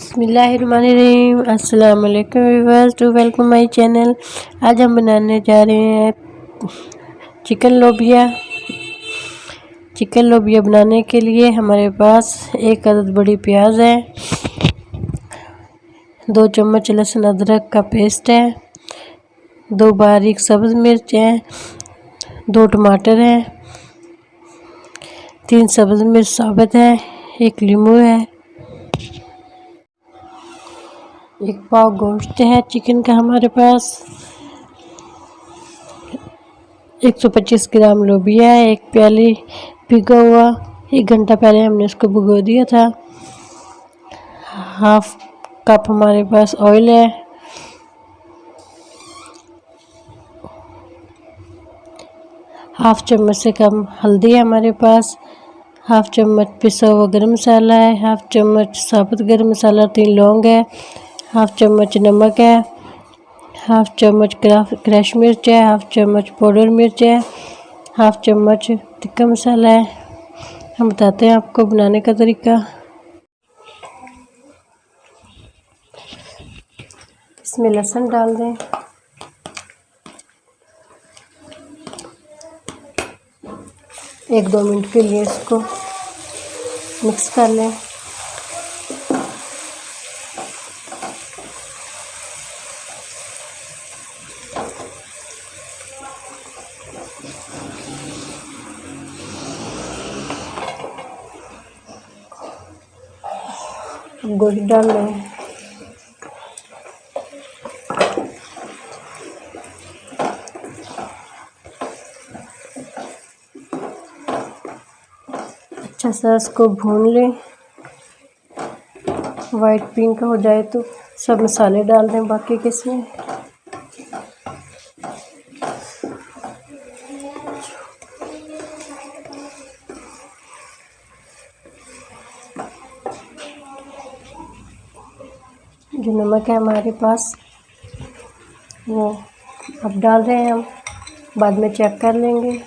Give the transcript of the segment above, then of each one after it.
बिस्मिल्लाहिर्रहमानिर्रहीम। अस्सलाम वालेकुम viewers, to welcome my channel. आज हम बनाने जा रहे हैं चिकन लोबिया। चिकन लोबिया बनाने के लिए हमारे पास एक अदद बड़ी प्याज है, 2 चम्मच लहसुन अदरक का पेस्ट है, 2 बारीक सब्ज़ मिर्च है, 2 टमाटर हैं, 3 सब्ज़ मिर्च साबुत है, 1 नींबू है, 1 पाव गोश्त है चिकन का हमारे पास, 125 ग्राम लोबिया है, 1 प्याली भिगा हुआ, 1 घंटा पहले हमने इसको भिगो दिया था। हाफ कप हमारे पास ऑयल है, हाफ चम्मच से कम हल्दी है हमारे पास, हाफ चम्मच पिसा हुआ गरम मसाला है, हाफ चम्मच साबुत गरम मसाला, 3 लौंग है, हाफ चम्मच नमक है, हाफ चम्मच क्रश मिर्च है, हाफ चम्मच पाउडर मिर्च है, हाफ चम्मच टिक्का मसाला है। हम बताते हैं आपको बनाने का तरीका। इसमें लहसुन डाल दें, एक 2 मिनट के लिए इसको मिक्स कर लें। गोश्त डाल लें, अच्छा सा इसको भून लें, वाइट पिंक हो जाए तो सब मसाले डाल दें बाकी के इसमें। जो नमक है हमारे पास वो अब डाल रहे हैं हम, बाद में चेक कर लेंगे।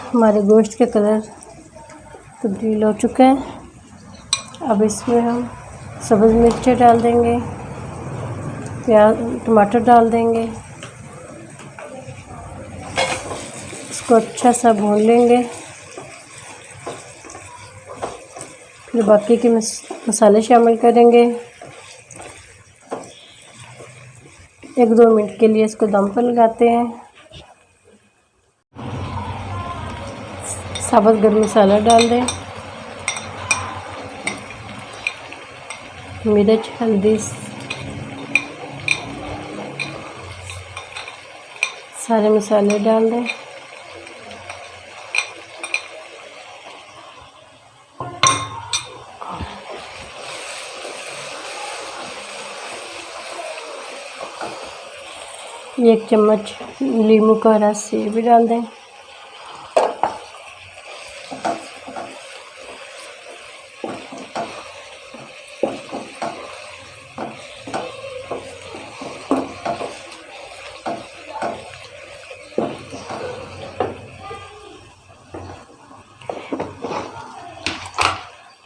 हमारे गोश्त के कलर तब्दील हो चुका है। अब इसमें हम सब्ज़ मिर्चें डाल देंगे, प्याज टमाटर डाल देंगे, इसको अच्छा सा भून लेंगे। फिर बाकी के मसाले शामिल करेंगे। 1-2 मिनट के लिए इसको दम पर लगाते हैं। साबुत गरम मसाला डाल दें, मिर्च हल्दी सारे मसाले डाल दें। एक चम्मच नींबू का रस ये भी डाल दें।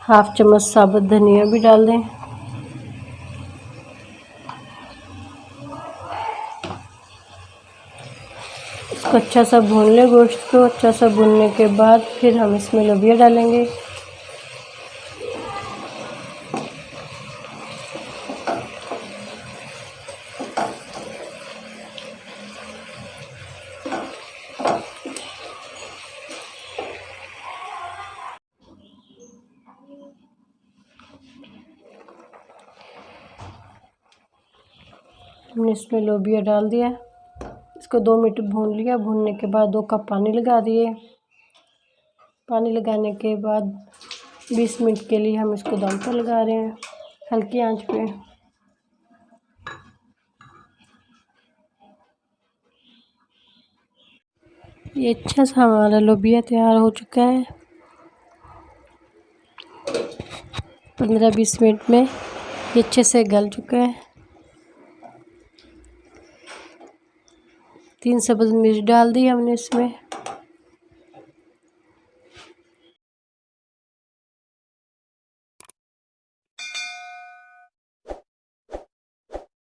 हाफ चम्मच साबुत धनिया भी डाल दें। इसको अच्छा सा भून लें। गोश्त को अच्छा सा भूनने के बाद फिर हम इसमें लोबिया डालेंगे। हमने इसमें लोबिया डाल दिया, इसको 2 मिनट भून लिया। भूनने के बाद 2 कप पानी लगा दिए। पानी लगाने के बाद 20 मिनट के लिए हम इसको दम पर लगा रहे हैं हल्की आंच पे। ये अच्छा सा हमारा लोबिया तैयार हो चुका है। 15-20 मिनट में ये अच्छे से गल चुका है। 3 सब्ज़ मिर्च डाल दी हमने इसमें।